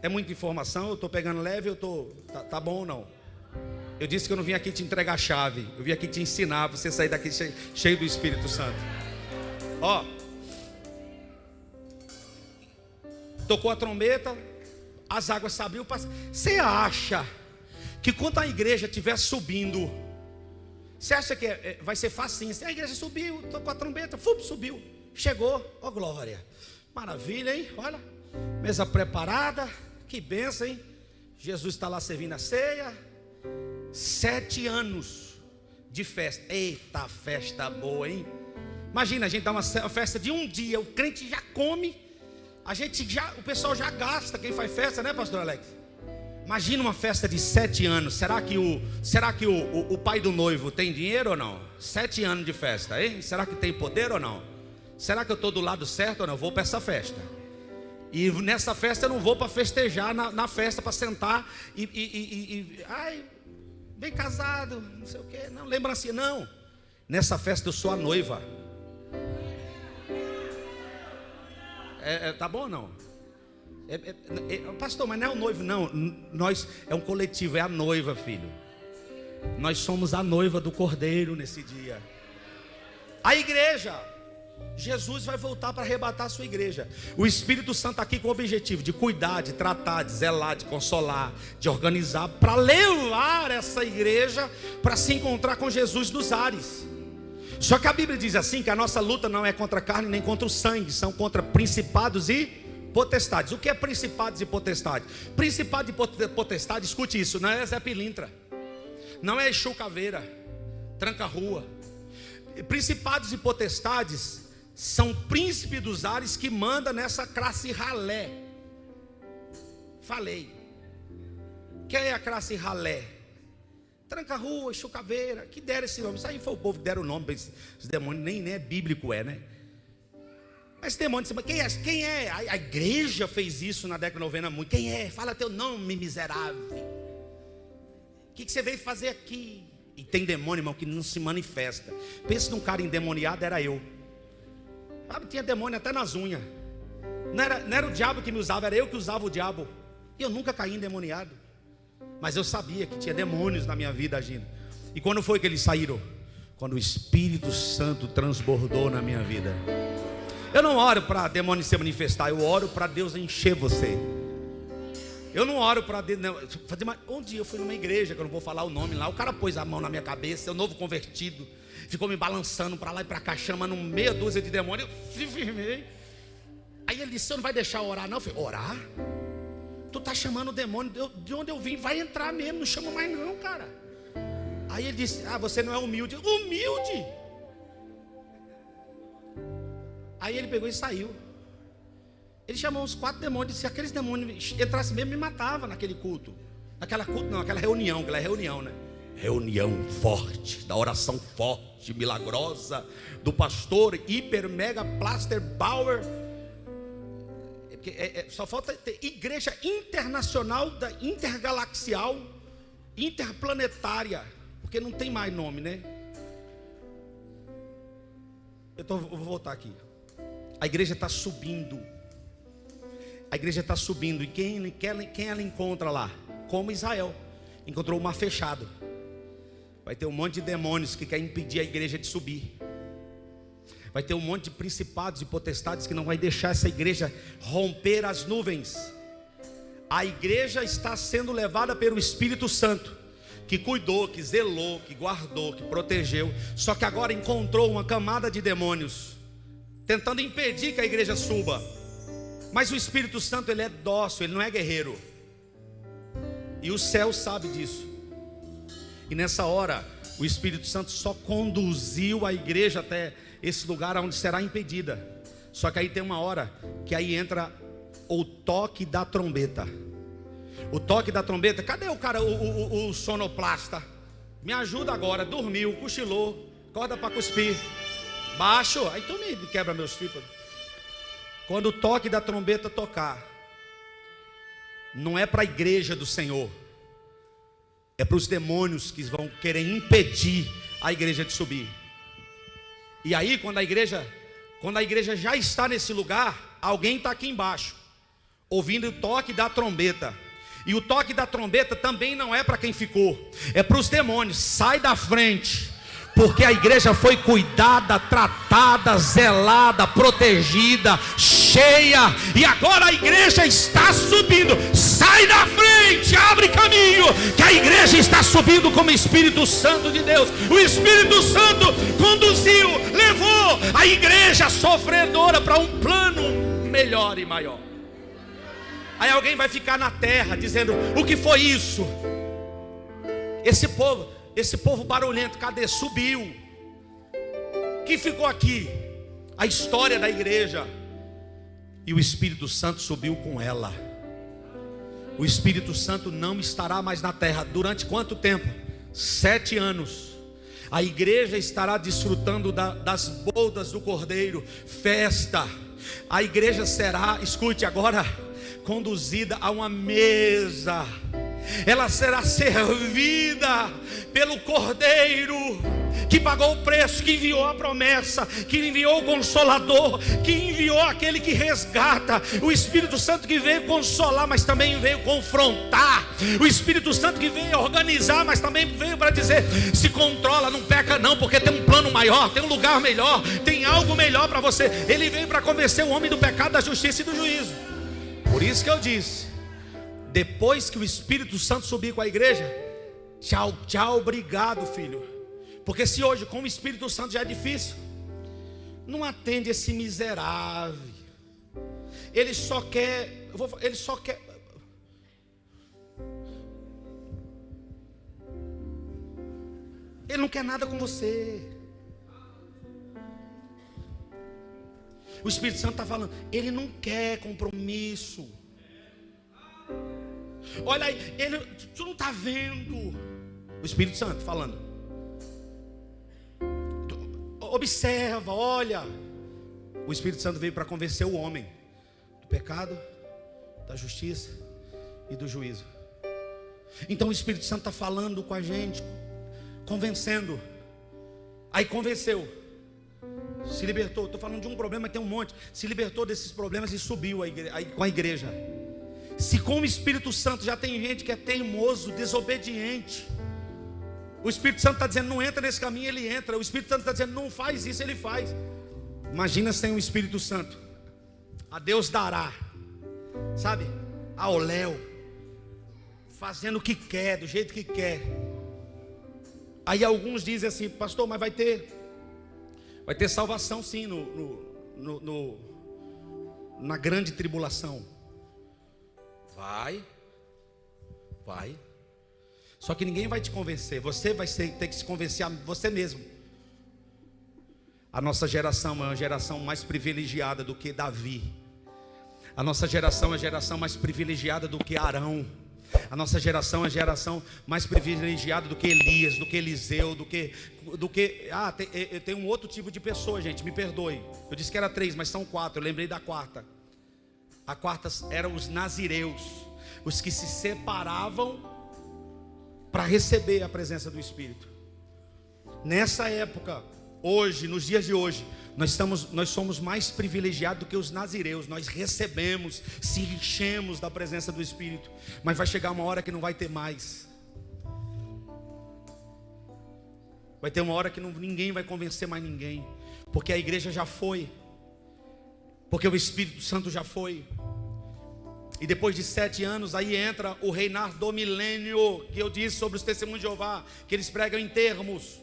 A: É muita informação, eu estou pegando leve, tá bom ou não? Eu disse que eu não vim aqui te entregar a chave, eu vim aqui te ensinar, você sair daqui cheio do Espírito Santo. Ó, tocou a trombeta, as águas se abriu. Você acha que quando a igreja estiver subindo, você acha que vai ser facinho? A igreja subiu, tocou a trombeta, subiu, chegou, ó glória, maravilha, hein? Olha, mesa preparada, que bênção, hein? Jesus está lá servindo a ceia. 7 anos de festa. Eita, festa boa, hein? Imagina, a gente dá uma festa de um dia, o crente já come, o pessoal já gasta, quem faz festa, né, pastor Alex? Imagina uma festa de 7 anos. Será que o pai do noivo tem dinheiro ou não? 7 anos de festa, hein? Será que tem poder ou não? Será que eu estou do lado certo ou não? Eu vou para essa festa. E nessa festa eu não vou para festejar na festa, para sentar ai, bem casado, não sei o que, não, lembrancinha, não. Nessa festa eu sou a noiva. Tá bom ou não? Pastor, mas não é o noivo, não. Nós, é um coletivo, é a noiva, filho. Nós somos a noiva do Cordeiro nesse dia. A igreja, Jesus vai voltar para arrebatar a sua igreja. O Espírito Santo está aqui com o objetivo de cuidar, de tratar, de zelar, de consolar, de organizar, para levar essa igreja para se encontrar com Jesus nos ares. Só que a Bíblia diz assim, que a nossa luta não é contra a carne nem contra o sangue, são contra principados e potestades. O que é principados e potestades? Principado e potestade, escute isso, não é Zé Pilintra, não é Exu Caveira, tranca-rua. Principados e potestades são príncipes dos ares que manda nessa classe ralé. Falei. Quem é a classe ralé? Tranca-rua, Exu Caveira, que deram esse nome. Isso aí foi o povo que deram o nome para esses demônios, nem é bíblico, né? Mas demônio, quem é? A igreja fez isso na década de 90 muito. Quem é? Fala teu nome, miserável. O que você veio fazer aqui? E tem demônio, irmão, que não se manifesta. Pensa num cara endemoniado, era eu. Sabe, tinha demônio até nas unhas. Não era o diabo que me usava, era eu que usava o diabo. E eu nunca caí endemoniado. Mas eu sabia que tinha demônios na minha vida agindo. E quando foi que eles saíram? Quando o Espírito Santo transbordou na minha vida. Eu não oro para demônio se manifestar, eu oro para Deus encher você. Eu não oro para Deus. Um dia eu fui numa igreja, que eu não vou falar o nome lá. O cara pôs a mão na minha cabeça, eu novo convertido, ficou me balançando para lá e para cá, chamando meia dúzia de demônios. Eu se firmei. Aí ele disse: você não vai deixar eu orar não? Eu falei: orar? Tu tá chamando o demônio, de onde eu vim vai entrar mesmo, não chama mais não, cara. Aí ele disse: ah, você não é humilde. Humilde? Aí ele pegou e saiu. Ele chamou uns 4 demônios, se aqueles demônios entrassem mesmo, me matava naquele culto. Aquela reunião, né? Reunião forte, da oração forte, milagrosa, do pastor hiper, mega, plaster, Bauer. Só falta ter igreja internacional, intergalaxial, interplanetária, porque não tem mais nome, né? Eu vou voltar aqui. A igreja está subindo. A igreja está subindo. E quem ela encontra lá? Como Israel encontrou o mar fechado. Vai ter um monte de demônios que querem impedir a igreja de subir. Vai ter um monte de principados e potestades que não vai deixar essa igreja romper as nuvens. A igreja está sendo levada pelo Espírito Santo, que cuidou, que zelou, que guardou, que protegeu. Só que agora encontrou uma camada de demônios tentando impedir que a igreja suba. Mas o Espírito Santo, ele é dócil, ele não é guerreiro. E o céu sabe disso. E nessa hora, O Espírito Santo só conduziu a igreja até esse lugar onde será impedida. Só que aí tem uma hora que aí entra o toque da trombeta. O toque da trombeta. Cadê o cara, o sonoplasta? Me ajuda agora. Dormiu, cochilou, acorda para cuspir. Baixo. Aí tu me quebra meus tímpanos. Quando o toque da trombeta tocar, não é para a igreja do Senhor, é para os demônios que vão querer impedir a igreja de subir. E aí quando a igreja já está nesse lugar, alguém está aqui embaixo, ouvindo o toque da trombeta. E o toque da trombeta também não é para quem ficou, é para os demônios. Sai da frente, porque a igreja foi cuidada, tratada, zelada, protegida, cheia, e agora a igreja está subindo. Sai da frente, abre caminho, que a igreja está subindo como Espírito Santo de Deus. O Espírito Santo conduziu, levou a igreja sofredora para um plano melhor e maior. Aí alguém vai ficar na terra dizendo: o que foi isso? Esse povo barulhento, cadê? Subiu. Que ficou aqui? A história da igreja. E o Espírito Santo subiu com ela. O Espírito Santo não estará mais na terra. Durante quanto tempo? 7 anos. A igreja estará desfrutando das bodas do Cordeiro. Festa. A igreja será, escute agora, conduzida a uma mesa. Ela será servida pelo Cordeiro, que pagou o preço, que enviou a promessa, que enviou o Consolador, que enviou aquele que resgata. O Espírito Santo que veio consolar, mas também veio confrontar. O Espírito Santo que veio organizar, mas também veio para dizer: se controla, não peca não, porque tem um plano maior, tem um lugar melhor, tem algo melhor para você. Ele veio para convencer o homem do pecado, da justiça e do juízo. Por isso que eu disse, depois que o Espírito Santo subir com a igreja, tchau, tchau, obrigado, filho. Porque se hoje com o Espírito Santo já é difícil, não atende esse miserável. Ele só quer, ele não quer nada com você. O Espírito Santo está falando, ele não quer compromisso. Olha aí, tu não está vendo. O Espírito Santo falando. Observa, olha. O Espírito Santo veio para convencer o homem do pecado, da justiça e do juízo. Então o Espírito Santo está falando com a gente, convencendo. Aí convenceu, se libertou. Estou falando de um problema que tem um monte. Se libertou desses problemas e subiu com a igreja. Se com o Espírito Santo já tem gente que é teimoso, desobediente, o Espírito Santo está dizendo: não entra nesse caminho, ele entra. O Espírito Santo está dizendo: não faz isso, ele faz. Imagina sem o Espírito Santo. A Deus dará, sabe, ao léu, fazendo o que quer, do jeito que quer. Aí alguns dizem assim: pastor, mas vai ter salvação sim na grande tribulação. Vai. Só que ninguém vai te convencer. Você vai ter que se convencer a você mesmo. A nossa geração é uma geração mais privilegiada do que Davi. A nossa geração é a geração mais privilegiada do que Arão. A nossa geração é a geração mais privilegiada do que Elias, do que Eliseu, do que tem um outro tipo de pessoa, gente, me perdoe. Eu disse que era 3, mas são 4, eu lembrei da quarta. A quarta eram os nazireus, os que se separavam para receber a presença do Espírito. Nessa época, hoje, nos dias de hoje, nós somos mais privilegiados do que os nazireus. Nós recebemos, se enchemos da presença do Espírito. Mas vai chegar uma hora que não vai ter mais. Vai ter uma hora que ninguém vai convencer mais ninguém, porque a igreja já foi, porque o Espírito Santo já foi. E depois de 7 anos, aí entra o reinar do milênio, que eu disse sobre os testemunhos de Jeová, que eles pregam em termos.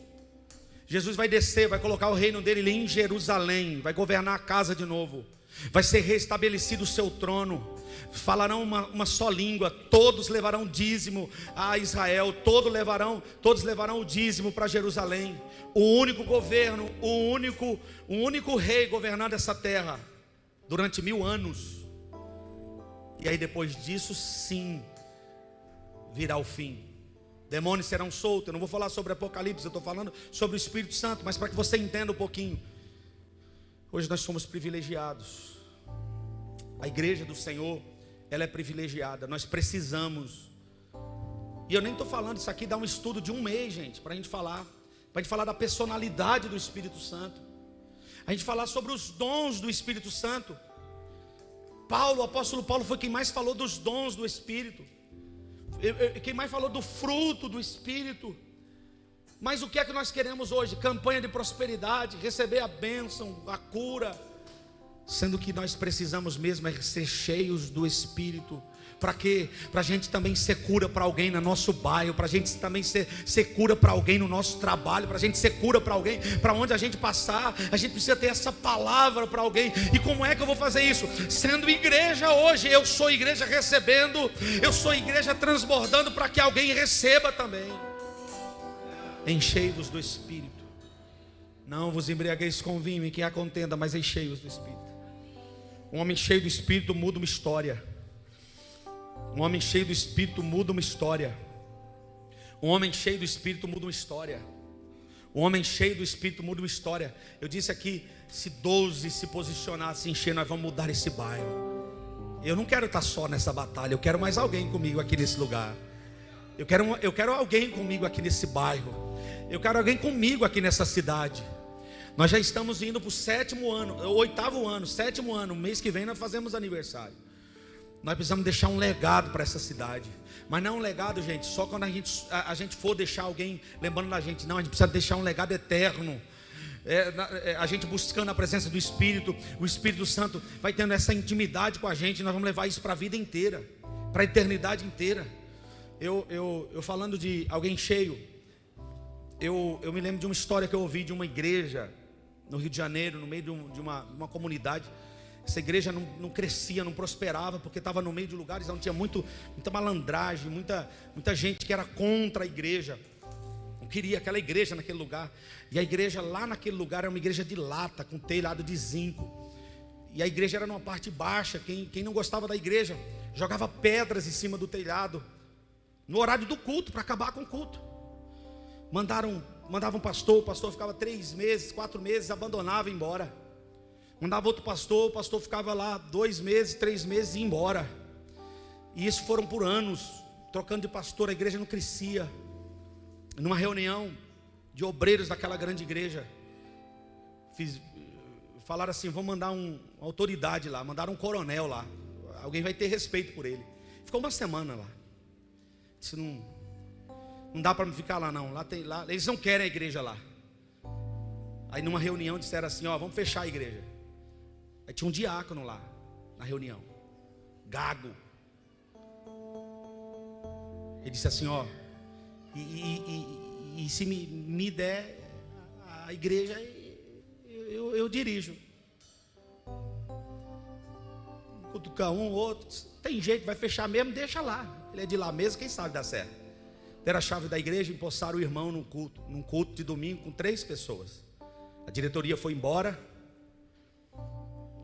A: Jesus vai descer, vai colocar o reino dele em Jerusalém, vai governar a casa de novo. vai ser restabelecido o seu trono. Falarão uma só língua, todos levarão dízimo a Israel, todos levarão o dízimo para Jerusalém. O único governo, o único rei governando essa terra durante 1000 anos. E aí depois disso sim virá o fim. Demônios serão soltos. Eu não vou falar sobre Apocalipse, eu estou falando sobre o Espírito Santo, mas para que você entenda um pouquinho. Hoje nós somos privilegiados. A igreja do Senhor, ela é privilegiada. Nós precisamos. E eu nem estou falando isso aqui, dá um estudo de 1 mês, gente, para a gente falar. Para a gente falar da personalidade do Espírito Santo. A gente falar sobre os dons do Espírito Santo. O apóstolo Paulo foi quem mais falou dos dons do Espírito. Quem mais falou do fruto do Espírito. Mas o que é que nós queremos hoje? Campanha de prosperidade, receber a bênção, a cura. Sendo que nós precisamos mesmo é ser cheios do Espírito. Para quê? Para a gente também ser cura para alguém no nosso bairro. Para a gente também ser cura para alguém no nosso trabalho. Para a gente ser cura para alguém, para onde a gente passar. A gente precisa ter essa palavra para alguém. E como é que eu vou fazer isso? Sendo igreja hoje. Eu sou igreja recebendo. Eu sou igreja transbordando para que alguém receba também. Enchei-vos do Espírito. Não vos embriagueis com vinho em que há contenda, mas enchei-vos do Espírito. Um homem cheio do Espírito muda uma história. Um homem cheio do Espírito muda uma história. Um homem cheio do Espírito muda uma história. Um homem cheio do Espírito muda uma história. Eu disse aqui, se 12 se posicionar, se encher, nós vamos mudar esse bairro. Eu não quero estar só nessa batalha. Eu quero mais alguém comigo aqui nesse lugar. Eu quero alguém comigo aqui nesse bairro. Eu quero alguém comigo aqui nessa cidade. Nós já estamos indo para o 7º ano, 8º ano, 7º ano. Mês que vem nós fazemos aniversário. Nós precisamos deixar um legado para essa cidade. Mas não um legado, gente, só quando a gente for deixar alguém lembrando da gente. Não, a gente precisa deixar um legado eterno. A gente buscando a presença do Espírito. O Espírito Santo vai tendo essa intimidade com a gente. Nós vamos levar isso para a vida inteira, para a eternidade inteira. Eu falando de alguém cheio, eu me lembro de uma história que eu ouvi de uma igreja no Rio de Janeiro, no meio de uma comunidade. Essa igreja não crescia, não prosperava, porque estava no meio de lugares onde tinha muita malandragem, muita gente que era contra a igreja, não queria aquela igreja naquele lugar. E a igreja lá naquele lugar era uma igreja de lata, com telhado de zinco. E a igreja era numa parte baixa. Quem não gostava da igreja jogava pedras em cima do telhado no horário do culto, para acabar com o culto. Mandavam um pastor, o pastor ficava 3 meses, 4 meses, abandonava e ia embora. Mandava outro pastor, o pastor ficava lá 2 meses, 3 meses e ia embora. E isso foram por anos, trocando de pastor, a igreja não crescia. Numa reunião de obreiros daquela grande igreja, falaram assim, vamos mandar uma autoridade lá, mandaram um coronel lá, alguém vai ter respeito por ele. Ficou 1 semana lá. Disse, não dá para me ficar lá não, lá eles não querem a igreja lá. Aí numa reunião disseram assim, vamos fechar a igreja. Aí tinha um diácono lá na reunião, gago. Ele disse assim, e se me der a igreja, eu dirijo. Cutucar um, outro, tem jeito, vai fechar mesmo, deixa lá. Ele é de lá mesmo, quem sabe dá certo. Deram a chave da igreja e empossaram o irmão num culto de domingo com 3 pessoas. A diretoria foi embora.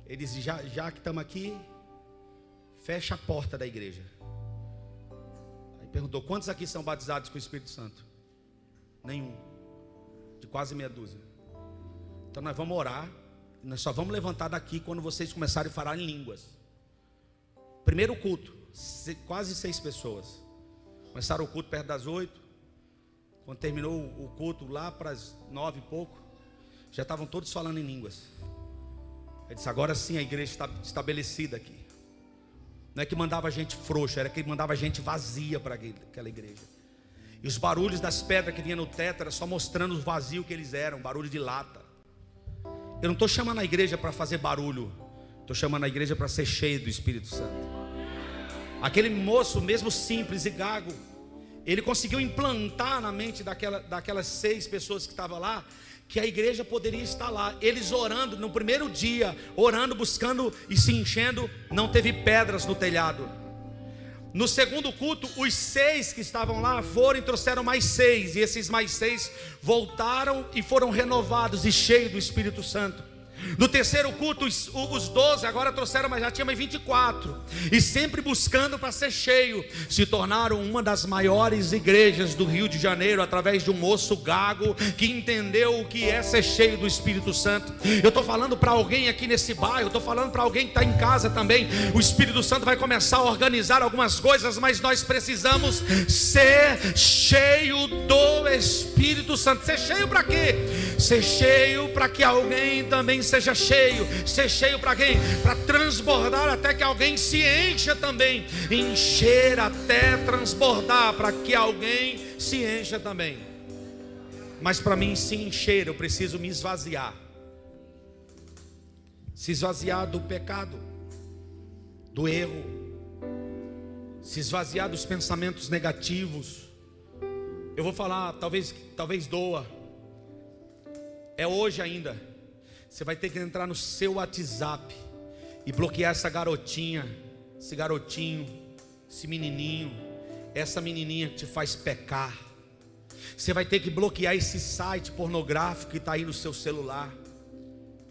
A: Ele disse, já que estamos aqui, fecha a porta da igreja. Aí perguntou, quantos aqui são batizados com o Espírito Santo? Nenhum. De quase meia dúzia. Então nós vamos orar. Nós só vamos levantar daqui quando vocês começarem a falar em línguas. Primeiro culto, quase 6 pessoas. Começaram o culto perto das 8. Quando terminou o culto lá para as 9 e pouco, já estavam todos falando em línguas. Ele disse, agora sim a igreja está estabelecida aqui. Não é que mandava gente frouxa, era que mandava gente vazia para aquela igreja. E os barulhos das pedras que vinham no teto era só mostrando o vazio que eles eram, barulho de lata. Eu não estou chamando a igreja para fazer barulho, estou chamando a igreja para ser cheio do Espírito Santo. Aquele moço, mesmo simples e gago, ele conseguiu implantar na mente daquelas 6 pessoas que estavam lá, que a igreja poderia estar lá. Eles orando no primeiro dia, orando, buscando e se enchendo, não teve pedras no telhado. No segundo culto, os 6 que estavam lá foram e trouxeram mais 6, e esses mais 6 voltaram e foram renovados e cheios do Espírito Santo. No terceiro culto, os 12 agora trouxeram, mas já tinha mais 24, e sempre buscando para ser cheio, se tornaram uma das maiores igrejas do Rio de Janeiro, através de um moço gago, que entendeu o que é ser cheio do Espírito Santo. Eu estou falando para alguém aqui nesse bairro, estou falando para alguém que está em casa também. O Espírito Santo vai começar a organizar algumas coisas, mas nós precisamos ser cheio do Espírito Santo. Ser cheio para quê? Ser cheio para que alguém também seja cheio. Ser cheio para quem? Para transbordar até que alguém se encha também. Encher até transbordar, para que alguém se encha também. Mas para mim se encher, eu preciso me esvaziar. Se esvaziar do pecado, do erro, se esvaziar dos pensamentos negativos. Eu vou falar, talvez doa. É hoje ainda. Você vai ter que entrar no seu WhatsApp e bloquear essa garotinha, esse garotinho, esse menininho, essa menininha que te faz pecar. Você vai ter que bloquear esse site pornográfico que está aí no seu celular.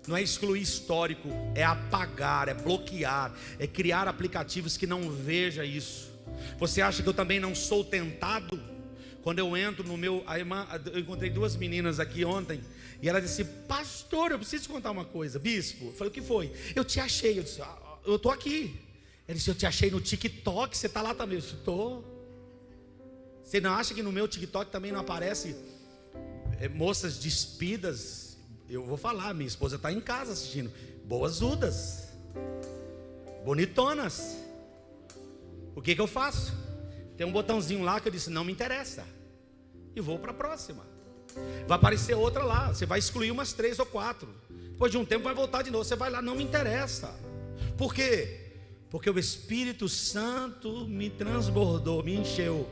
A: Não é excluir histórico, é apagar, é bloquear, é criar aplicativos que não veja isso. Você acha que eu também não sou tentado? Quando eu entro no meu... eu encontrei 2 meninas aqui ontem, e ela disse: pastor, eu preciso te contar uma coisa. Bispo, eu falei: o que foi? Eu te achei. Eu disse: eu estou aqui. Ele disse: eu te achei no TikTok, você está lá também? Eu disse: estou. Você não acha que no meu TikTok também não aparece moças despidas? Eu vou falar, minha esposa está em casa assistindo. Boazudas, bonitonas. O que eu faço? Tem um botãozinho lá que eu disse: não me interessa, e vou para a próxima. Vai aparecer outra lá, você vai excluir umas 3 ou 4. Depois de um tempo vai voltar de novo, você vai lá: não me interessa. Por quê? Porque o Espírito Santo me transbordou, me encheu.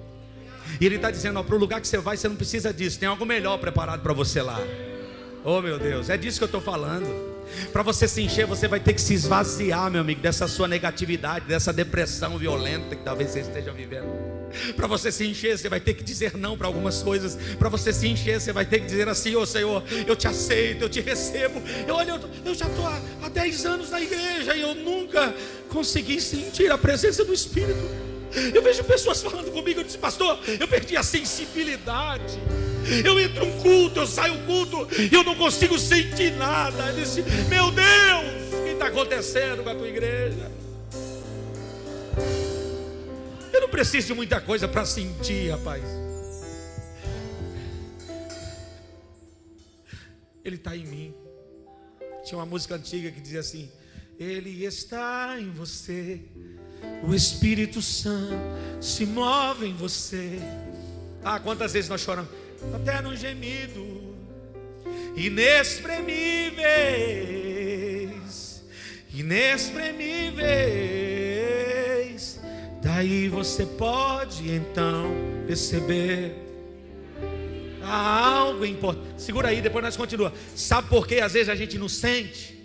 A: E Ele está dizendo: para o lugar que você vai, você não precisa disso, tem algo melhor preparado para você lá. Oh meu Deus, é disso que eu estou falando. Para você se encher, você vai ter que se esvaziar, meu amigo, dessa sua negatividade, dessa depressão violenta que talvez você esteja vivendo. Para você se encher, você vai ter que dizer não para algumas coisas. Para você se encher, você vai ter que dizer assim: ô Senhor, eu te aceito, eu te recebo. Eu já estou há 10 anos na igreja e eu nunca consegui sentir a presença do Espírito. Eu vejo pessoas falando comigo, eu disse: pastor, eu perdi a sensibilidade. Eu entro um culto, eu saio um culto, eu não consigo sentir nada. Eu disse: meu Deus, o que está acontecendo com a tua igreja? Eu não preciso de muita coisa para sentir, rapaz. Ele está em mim. Tinha uma música antiga que dizia assim: Ele está em você, o Espírito Santo se move em você. Ah, quantas vezes nós choramos até no gemido, inexprimíveis, inexprimíveis. Daí você pode então perceber há algo importante. Segura aí, depois nós continuamos. Sabe por que às vezes a gente não sente?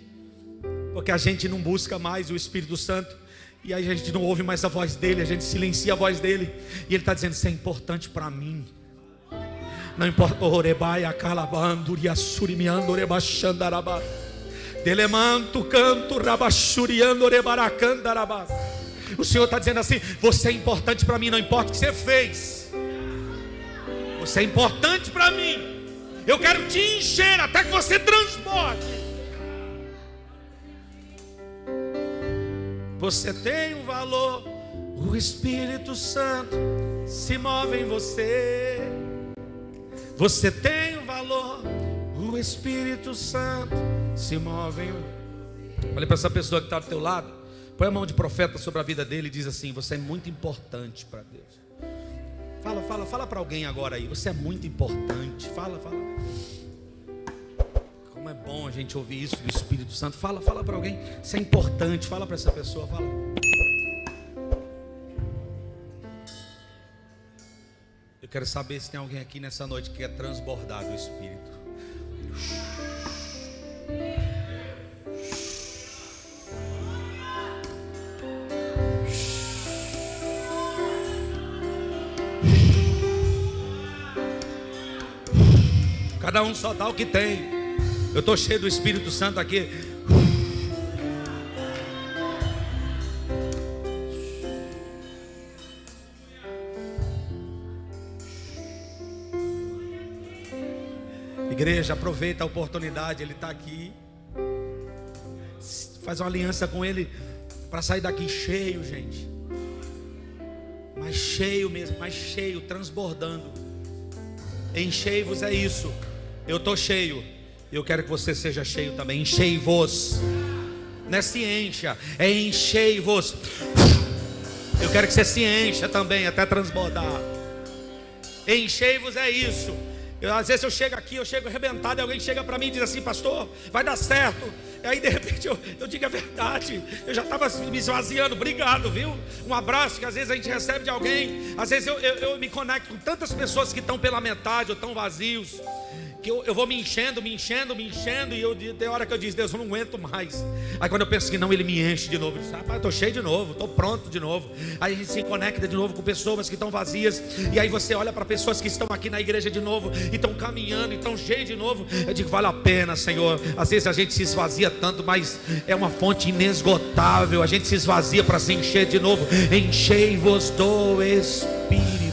A: Porque a gente não busca mais o Espírito Santo, e aí a gente não ouve mais a voz dele, a gente silencia a voz dele. E ele está dizendo: isso é importante para mim. Não importa. Orebaia calabanduri assurimiando orebachandarabá. Delemanto canto rabachuriando orebaracandarabá. O Senhor está dizendo assim: você é importante para mim, não importa o que você fez. Você é importante para mim. Eu quero te encher até que você transborde. Você tem um valor. O Espírito Santo se move em você. Você tem um valor. O Espírito Santo se move em você. Olha para essa pessoa que está do teu lado. Põe a mão de profeta sobre a vida dele e diz assim: você é muito importante para Deus. Fala para alguém agora aí: você é muito importante. Fala. Como é bom a gente ouvir isso do Espírito Santo. Fala para alguém: você é importante. Fala para essa pessoa, fala. Eu quero saber se tem alguém aqui nessa noite que quer transbordar do Espírito. Cada um só dá o que tem. Eu estou cheio do Espírito Santo aqui. Igreja, aproveita a oportunidade, Ele está aqui. Faz uma aliança com Ele para sair daqui cheio, gente. Mas cheio mesmo, mais cheio, transbordando. Enchei-vos é isso. Eu estou cheio. Eu quero que você seja cheio também. Enchei-vos. Não é se encha, é enchei-vos. Eu quero que você se encha também, até transbordar. Enchei-vos é isso. Às vezes eu chego aqui, eu chego arrebentado, e alguém chega para mim e diz assim: pastor, vai dar certo. E aí de repente eu digo a verdade. Eu já estava me esvaziando. Obrigado, viu? Um abraço que às vezes a gente recebe de alguém. Às vezes eu me conecto com tantas pessoas que estão pela metade ou estão vazios, que eu vou me enchendo. E tem hora que eu digo: Deus, eu não aguento mais. Aí quando eu penso que não, Ele me enche de novo. Eu digo: rapaz, eu estou cheio de novo, estou pronto de novo. Aí a gente se conecta de novo com pessoas que estão vazias. E aí você olha para pessoas que estão aqui na igreja de novo, e estão caminhando, e estão cheios de novo. Eu digo: vale a pena, Senhor. Às vezes a gente se esvazia tanto, mas é uma fonte inesgotável. A gente se esvazia para se encher de novo. Enchei-vos do Espírito.